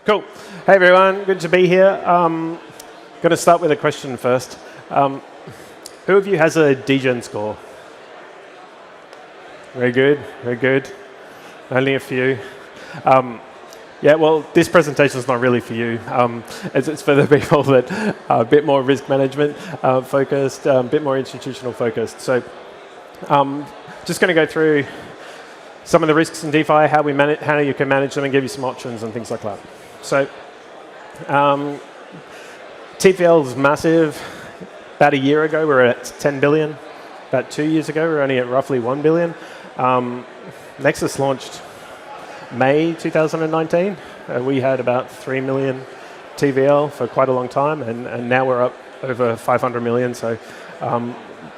Cool. Hey everyone, good to be here. Going to start with a question first. Who of you has a DGen score? Very good, very good. Only a few. Yeah, well, this presentation is not really for you. It's for the people that are a bit more risk management focused, a bit more institutional focused. So just going to go through some of the risks in DeFi, how you can manage them, and give you some options and things like that. So TVL is massive. About a year ago, we were at 10 billion. About 2 years ago, we were only at roughly 1 billion. Nexus launched May 2019. We had about 3 million TVL for quite a long time, and now we're up over 500 million. So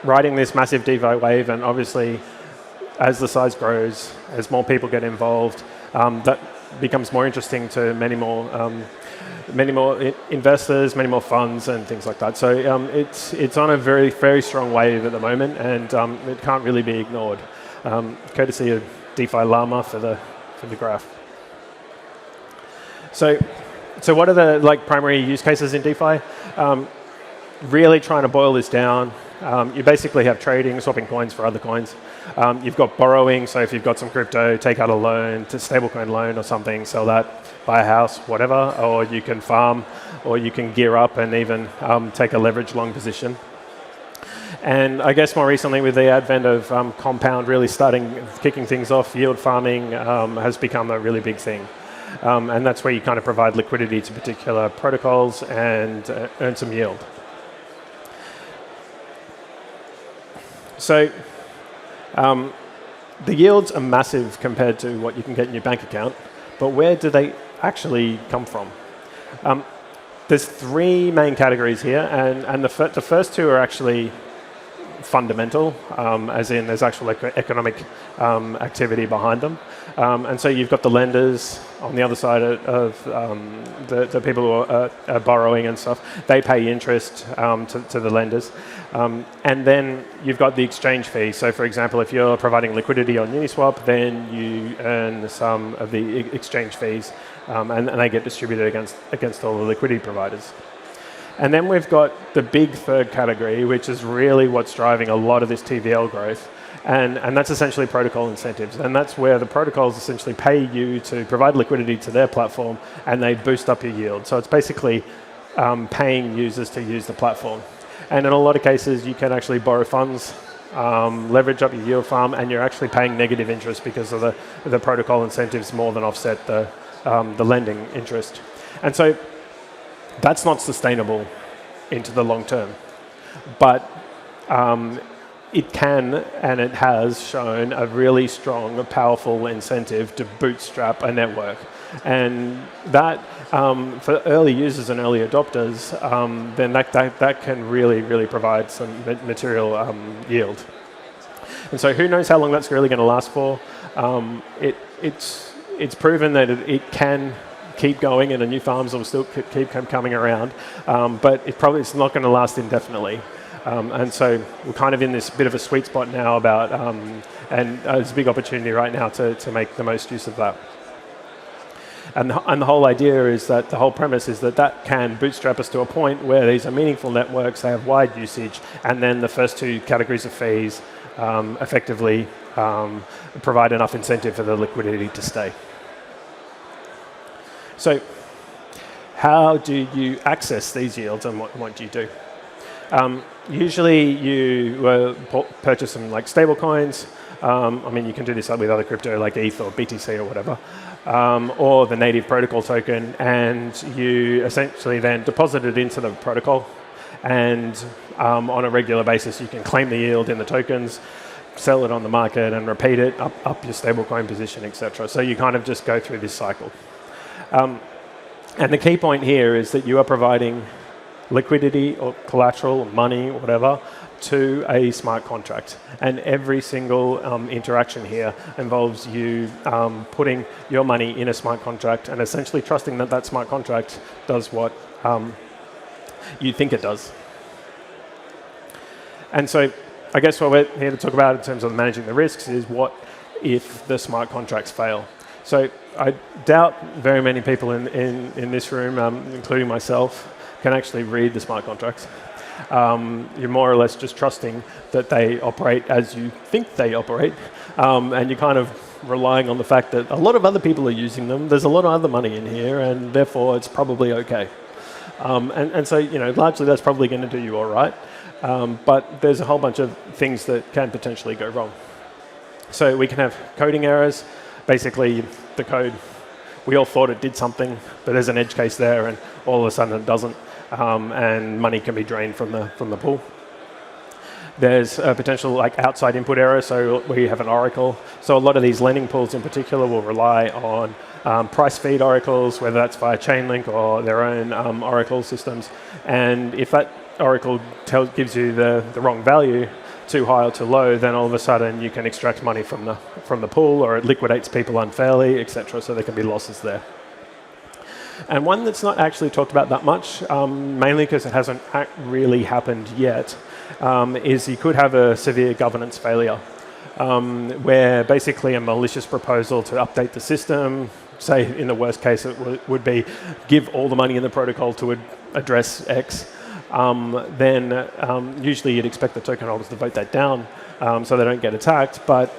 riding this massive DeFi wave, and obviously as the size grows, as more people get involved, that becomes more interesting to many more investors, many more funds, and things like that. So it's on a very, very strong wave at the moment, and it can't really be ignored. Courtesy of DeFi Llama for the graph. So what are the primary use cases in DeFi? Really trying to boil this down. You basically have trading, swapping coins for other coins. You've got borrowing, so if you've got some crypto, take out a loan, to stablecoin loan or something, sell that, buy a house, whatever, or you can farm, or you can gear up and even take a leverage long position. And I guess more recently with the advent of Compound really kicking things off, yield farming has become a really big thing. And that's where you kind of provide liquidity to particular protocols and earn some yield. So the yields are massive compared to what you can get in your bank account, but where do they actually come from? There's three main categories here, and the first two are actually fundamental, as in there's actual economic activity behind them. And so you've got the lenders on the other side of the people who are borrowing and stuff. They pay interest to the lenders. And then you've got the exchange fee. So for example, if you're providing liquidity on Uniswap, then you earn some of the exchange fees, and they get distributed against all the liquidity providers. And then we've got the big third category, which is really what's driving a lot of this TVL growth. And that's essentially protocol incentives. And that's where the protocols essentially pay you to provide liquidity to their platform, and they boost up your yield. So it's basically paying users to use the platform. And in a lot of cases, you can actually borrow funds, leverage up your yield farm, and you're actually paying negative interest because of the protocol incentives more than offset the lending interest. And so that's not sustainable into the long term. But it can, and it has shown a really strong, powerful incentive to bootstrap a network. And that, for early users and early adopters, then that can really, really provide some material yield. And so who knows how long that's really going to last for. It's proven that it can keep going, and the new farms will still keep coming around, but it's not going to last indefinitely. And so we're kind of in this bit of a sweet spot now about, and there's a big opportunity right now to make the most use of that. And the whole idea is that the whole premise is that can bootstrap us to a point where these are meaningful networks, they have wide usage, and then the first two categories of fees effectively provide enough incentive for the liquidity to stay. So how do you access these yields, and what do you do? Usually you purchase some stable coins. I mean, you can do this with other crypto like ETH or BTC or whatever, or the native protocol token, and you essentially then deposit it into the protocol, and on a regular basis you can claim the yield in the tokens, sell it on the market, and repeat it up your stablecoin position, etc. So you kind of just go through this cycle. And the key point here is that you are providing liquidity or collateral, or money, or whatever, to a smart contract. And every single interaction here involves you putting your money in a smart contract and essentially trusting that that smart contract does what you think it does. And so I guess what we're here to talk about in terms of managing the risks is what if the smart contracts fail. So I doubt very many people in this room, including myself, can actually read the smart contracts. You're more or less just trusting that they operate as you think they operate, and you're kind of relying on the fact that a lot of other people are using them, there's a lot of other money in here, and therefore it's probably okay. And so, largely that's probably going to do you all right, but there's a whole bunch of things that can potentially go wrong. So we can have coding errors. Basically, the code, we all thought it did something, but there's an edge case there, and all of a sudden it doesn't, and money can be drained from the pool. There's a potential outside input error, so we have an oracle. So a lot of these lending pools in particular will rely on price feed oracles, whether that's via Chainlink or their own oracle systems. And if that oracle gives you the wrong value, too high or too low, then all of a sudden you can extract money from the pool, or it liquidates people unfairly, etc. So there can be losses there. And one that's not actually talked about that much, mainly because it hasn't really happened yet, is you could have a severe governance failure, where basically a malicious proposal to update the system, say in the worst case it would be give all the money in the protocol to address X, then usually you'd expect the token holders to vote that down so they don't get attacked. But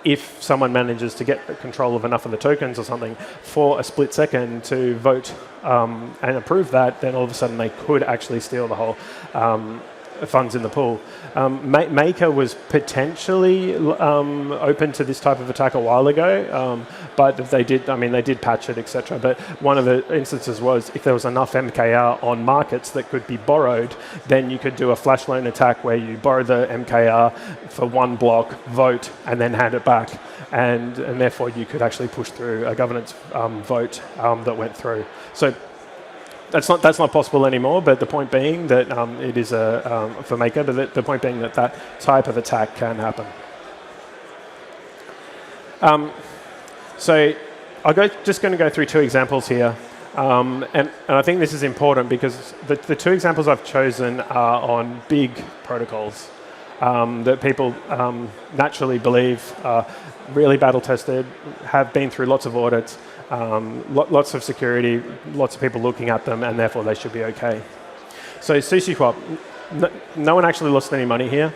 if someone manages to get control of enough of the tokens or something for a split second to vote and approve that, then all of a sudden they could actually steal the whole funds in the pool. Maker was potentially open to this type of attack a while ago, but they did patch it, etc. But one of the instances was if there was enough MKR on markets that could be borrowed, then you could do a flash loan attack where you borrow the MKR for one block, vote, and then hand it back. And therefore you could actually push through a governance vote that went through. So that's not possible anymore, but the point being that it is for Maker, but the point being that type of attack can happen. So I'm just going to go through two examples here. And I think this is important because the two examples I've chosen are on big protocols that people naturally believe are really battle-tested, have been through lots of audits, lots of security, lots of people looking at them, and therefore they should be okay. So SushiSwap, no one actually lost any money here,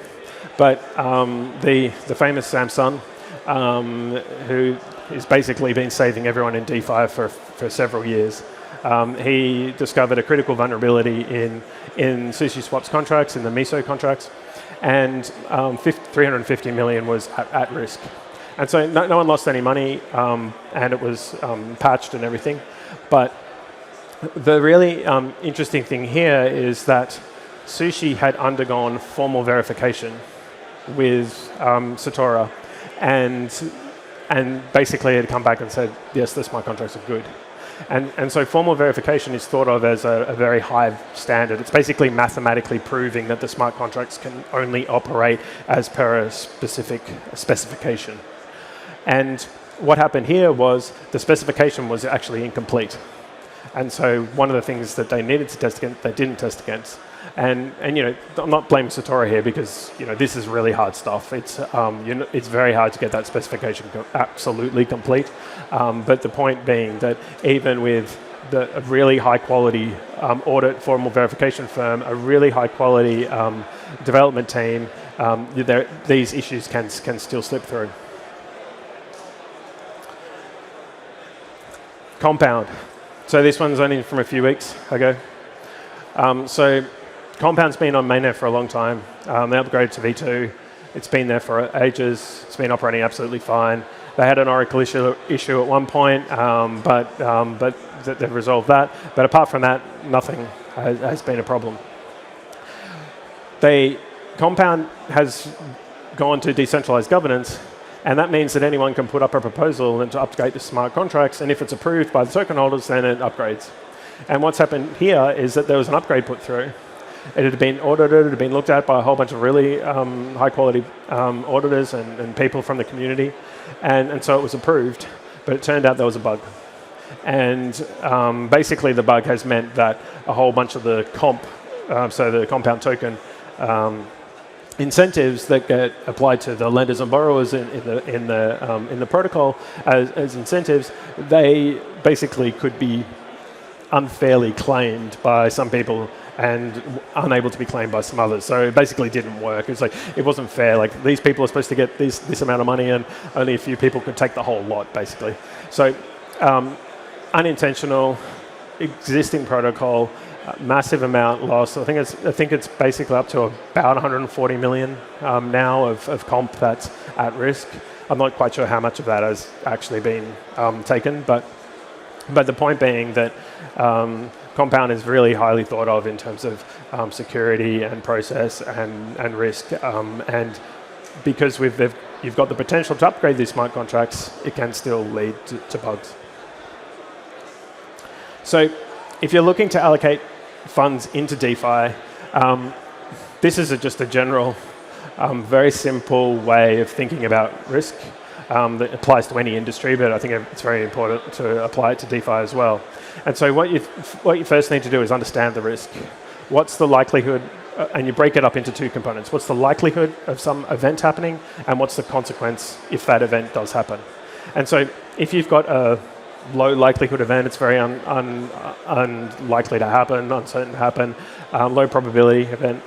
but the famous Samsung, who has basically been saving everyone in DeFi for several years, he discovered a critical vulnerability in SushiSwap's contracts, in the MISO contracts, and 350 million was at risk. And so no one lost any money, and it was patched and everything. But the really interesting thing here is that Sushi had undergone formal verification with Satora, and basically had come back and said, yes, the smart contracts are good. And so formal verification is thought of as a very high standard. It's basically mathematically proving that the smart contracts can only operate as per a specific specification. And what happened here was the specification was actually incomplete. And so one of the things that they needed to test against, they didn't test against. And I'm not blaming Satora here because this is really hard stuff. It's very hard to get that specification absolutely complete. But the point being that even with a really high quality audit formal verification firm, a really high quality development team, these issues can still slip through. Compound. So this one's only from a few weeks ago. So Compound's been on mainnet for a long time. They upgraded to V2. It's been there for ages. It's been operating absolutely fine. They had an Oracle issue at one point, but they've resolved that. But apart from that, nothing has been a problem. Compound has gone to decentralized governance, and that means that anyone can put up a proposal and to upgrade the smart contracts, and if it's approved by the token holders, then it upgrades. And what's happened here is that there was an upgrade put through. It had been audited, it had been looked at by a whole bunch of really high-quality auditors and people from the community, and so it was approved, but it turned out there was a bug. And basically the bug has meant that a whole bunch of the so the Compound token, incentives that get applied to the lenders and borrowers in the protocol as incentives, they basically could be unfairly claimed by some people and unable to be claimed by some others. So it basically didn't work. It's like it wasn't fair. Like these people are supposed to get this amount of money, and only a few people could take the whole lot, basically. So unintentional, existing protocol, massive amount lost. I think it's basically up to about 140 million now of comp that's at risk. I'm not quite sure how much of that has actually been taken, but the point being that Compound is really highly thought of in terms of security and process and risk, and because you've got the potential to upgrade these smart contracts, it can still lead to bugs. So if you're looking to allocate funds into DeFi, this is just a general, very simple way of thinking about risk that applies to any industry, but I think it's very important to apply it to DeFi as well. And so what you first need to do is understand the risk. What's the likelihood, and you break it up into two components. What's the likelihood of some event happening, and what's the consequence if that event does happen? And so if you've got a low likelihood event, it's very unlikely to happen, uncertain to happen, low probability event,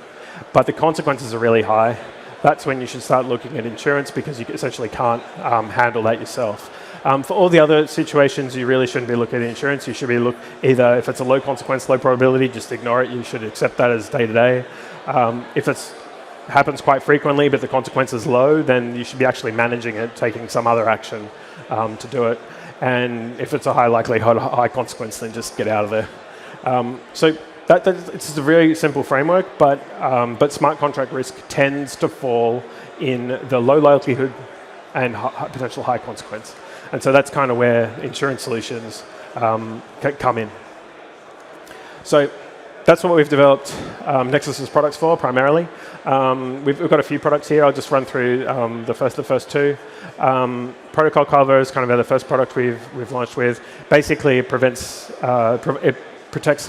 but the consequences are really high. That's when you should start looking at insurance, because you essentially can't handle that yourself. For all the other situations, you really shouldn't be looking at insurance. You should be either if it's a low consequence, low probability, just ignore it. You should accept that as day to day. If it happens quite frequently, but the consequence is low, then you should be actually managing it, taking some other action to do it. And if it's a high likelihood, high consequence, then just get out of there. So it's a very simple framework, but smart contract risk tends to fall in the low likelihood and potential high consequence. And so that's kind of where insurance solutions come in. So that's what we've developed Nexus's products for, primarily. We've got a few products here. I'll just run through the first two. Protocol Carver is kind of the first product we've launched with. Basically, it protects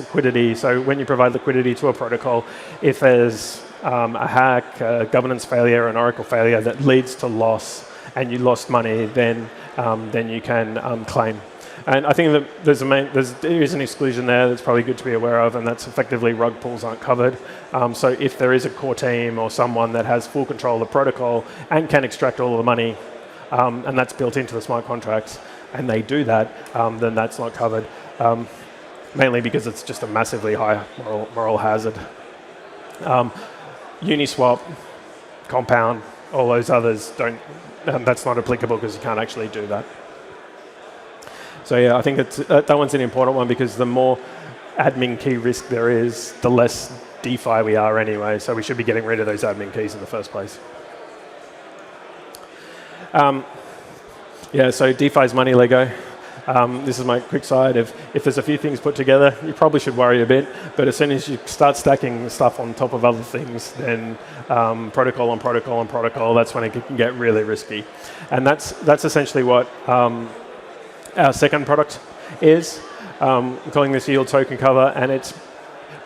liquidity. So when you provide liquidity to a protocol, if there's a hack, a governance failure, an Oracle failure that leads to loss, and you lost money, then you can claim. And I think that there is an exclusion there that's probably good to be aware of, and that's effectively rug pulls aren't covered. So if there is a core team or someone that has full control of the protocol and can extract all of the money, and that's built into the smart contracts, and they do that, then that's not covered, mainly because it's just a massively high moral hazard. Uniswap, Compound, all those others don't. That's not applicable because you can't actually do that. So yeah, I think that one's an important one, because the more admin key risk there is, the less DeFi we are anyway. So we should be getting rid of those admin keys in the first place. Yeah, so DeFi's money Lego. This is my quick side. If there's a few things put together, you probably should worry a bit. But as soon as you start stacking stuff on top of other things, then protocol on protocol on protocol, that's when it can get really risky. And that's essentially what our second product is. I'm calling this Yield Token Cover, and it's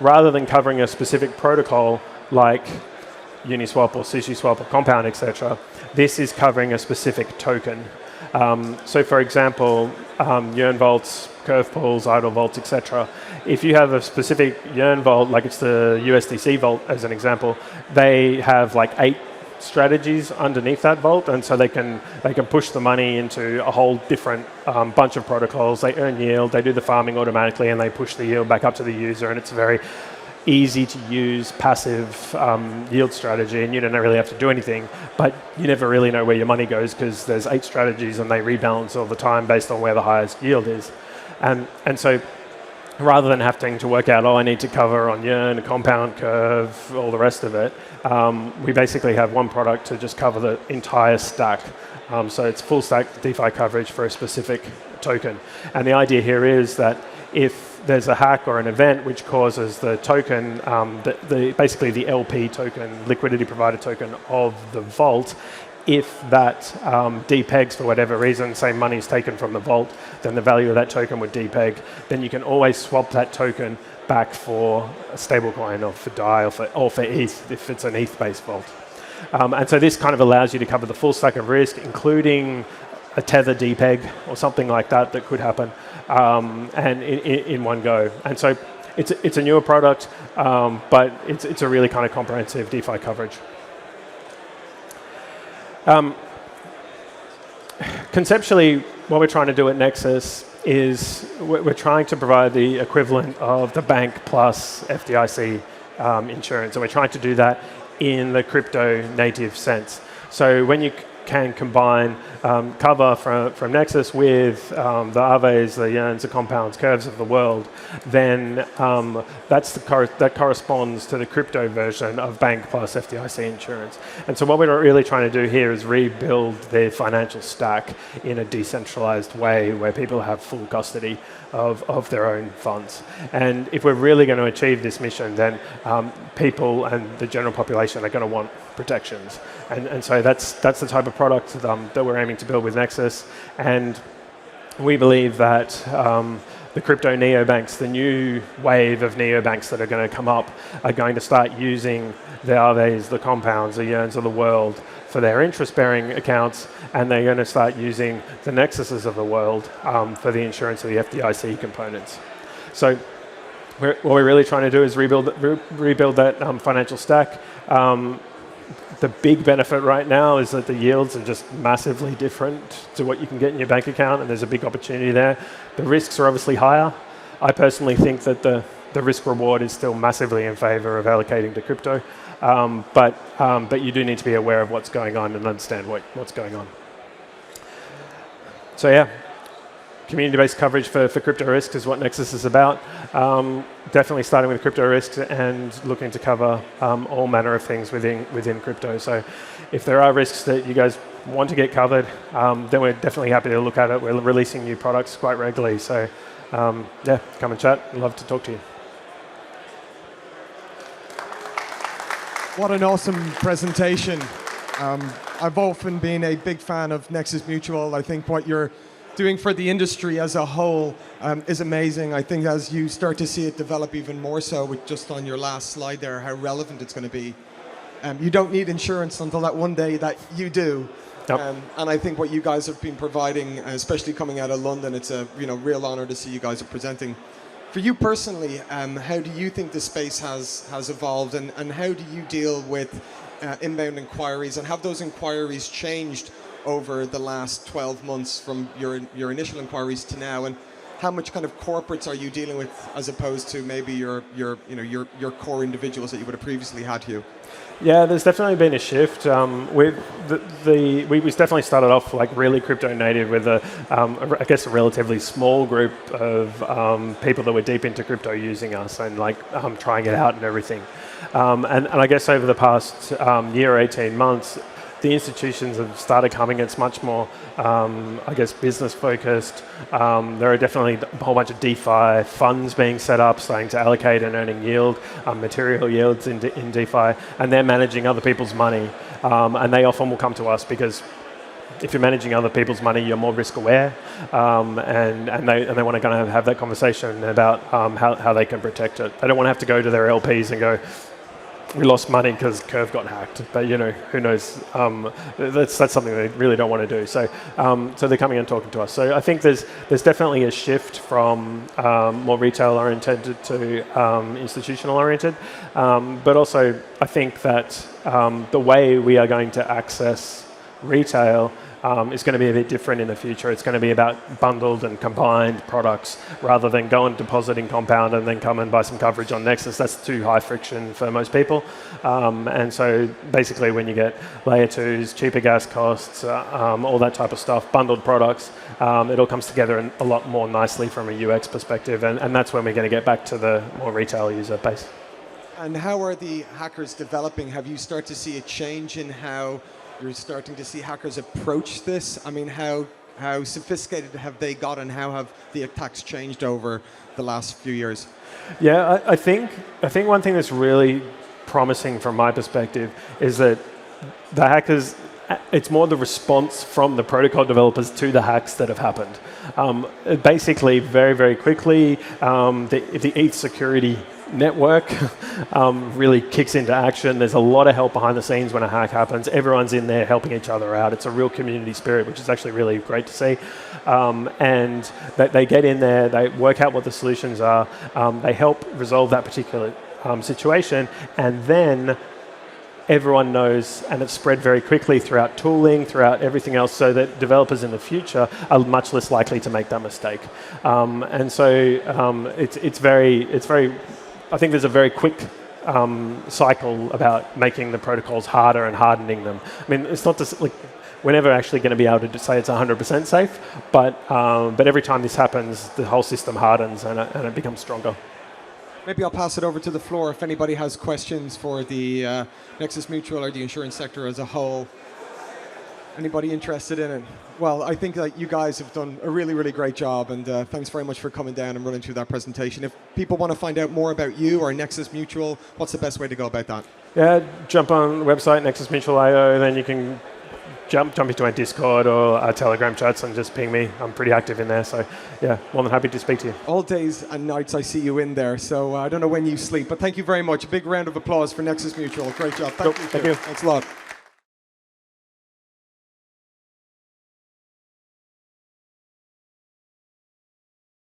rather than covering a specific protocol like Uniswap or SushiSwap or Compound, etc., this is covering a specific token. So for example, Yearn vaults, curve pools, idle vaults, etc. If you have a specific Yearn vault, like it's the USDC vault as an example, they have like 8 strategies underneath that vault, and so they can push the money into a whole different bunch of protocols. They earn yield, they do the farming automatically, and they push the yield back up to the user, and it's a very easy to use passive yield strategy, and you don't really have to do anything, but you never really know where your money goes because there's 8 strategies and they rebalance all the time based on where the highest yield is. And so rather than having to work out, I need to cover on Yearn, Compound, Curve, all the rest of it, we basically have one product to just cover the entire stack. So it's full stack DeFi coverage for a specific token. And the idea here is that if there's a hack or an event which causes the token, basically the LP token, liquidity provider token of the vault, if that depegs for whatever reason, say money is taken from the vault, then the value of that token would depeg. Then you can always swap that token back for a stablecoin or for DAI or for ETH if it's an ETH-based vault. And so this kind of allows you to cover the full stack of risk, including a tether depeg or something like that that could happen, and in one go. And so it's a newer product, but it's a really kind of comprehensive DeFi coverage. Conceptually, what we're trying to do at Nexus is we're trying to provide the equivalent of the bank plus FDIC insurance, and we're trying to do that in the crypto native sense. So when you can combine Carver from Nexus with the Aves, the Yearns, the Compounds, Curves of the world, then that corresponds to the crypto version of bank plus FDIC insurance. And so what we're really trying to do here is rebuild their financial stack in a decentralized way where people have full custody of their own funds. And if we're really going to achieve this mission, then people and the general population are going to want protections. And so that's the type of product that we're aiming to build with Nexus. And we believe that the crypto neobanks, the new wave of neobanks that are going to come up, are going to start using the Aves, the Compounds, the Yearns of the world for their interest-bearing accounts, and they're going to start using the Nexuses of the world for the insurance of the FDIC components. So what we're really trying to do is rebuild that financial stack. The big benefit right now is that the yields are just massively different to what you can get in your bank account, and there's a big opportunity there. The risks are obviously higher. I personally think that the risk reward is still massively in favor of allocating to crypto, but you do need to be aware of what's going on and understand what's going on. So yeah, community-based coverage for crypto risk is what Nexus is about. Definitely starting with crypto risks and looking to cover all manner of things within crypto. So if there are risks that you guys want to get covered, then we're definitely happy to look at it. We're releasing new products quite regularly. So yeah, come and chat. I'd love to talk to you. What an awesome presentation. I've often been a big fan of Nexus Mutual. I think what you're doing for the industry as a whole is amazing. I think as you start to see it develop even more so, with just on your last slide there, how relevant it's going to be. You don't need insurance until that one day that you do. Yep. And I think what you guys have been providing, especially coming out of London, it's a real honor to see you guys are presenting. For you personally, how do you think the space has evolved, and how do you deal with inbound inquiries, and have those inquiries changed over the last 12 months from your initial inquiries to now, and how much kind of corporates are you dealing with as opposed to maybe your core individuals that you would have previously had, Hugh? Yeah, there's definitely been a shift. We definitely started off like really crypto native with I guess a relatively small group of people that were deep into crypto using us and like trying it out and everything. And I guess over the past year, 18 months, the institutions have started coming. It's much more, I guess, business focused. There are definitely a whole bunch of DeFi funds being set up, starting to allocate and earning yield, material yields in DeFi, and they're managing other people's money. And they often will come to us because if you're managing other people's money, you're more risk aware, and they want to kind of have that conversation about how they can protect it. They don't want to have to go to their LPs and go, we lost money because Curve got hacked, but who knows? That's something they really don't want to do. So they're coming and talking to us. So I think there's definitely a shift from more retail oriented to institutional oriented, but also I think that the way we are going to access retail is going to be a bit different in the future. It's going to be about bundled and combined products rather than go and deposit in Compound and then come and buy some coverage on Nexus. That's too high friction for most people. And so basically when you get layer 2s, cheaper gas costs, all that type of stuff, bundled products, it all comes together a lot more nicely from a UX perspective. And that's when we're going to get back to the more retail user base. And how are the hackers developing? Have you started to see a change in how you're starting to see hackers approach this? I mean, how sophisticated have they got, and how have the attacks changed over the last few years? Yeah, I think one thing that's really promising from my perspective is that the hackers, it's more the response from the protocol developers to the hacks that have happened. Basically, very, very quickly, the ETH security network really kicks into action. There's a lot of help behind the scenes when a hack happens. Everyone's in there helping each other out. It's a real community spirit, which is actually really great to see. And they get in there, they work out what the solutions are, they help resolve that particular situation, and then everyone knows, and it's spread very quickly throughout tooling, throughout everything else, so that developers in the future are much less likely to make that mistake. And so it's very, I think there's a very quick cycle about making the protocols harder and hardening them. I mean, it's not just like we're never actually going to be able to say it's 100% safe, but every time this happens, the whole system hardens and it becomes stronger. Maybe I'll pass it over to the floor if anybody has questions for the Nexus Mutual or the insurance sector as a whole. Anybody interested in it? Well, I think that you guys have done a really, really great job, and thanks very much for coming down and running through that presentation. If people want to find out more about you or Nexus Mutual, what's the best way to go about that? Yeah, jump on the website, Nexus Mutual.io, then you can jump into our Discord or our Telegram chats and just ping me. I'm pretty active in there, so yeah, more than happy to speak to you. All days and nights I see you in there, so I don't know when you sleep, but thank you very much. A big round of applause for Nexus Mutual. Great job. Thank you. Thank you. Thanks a lot.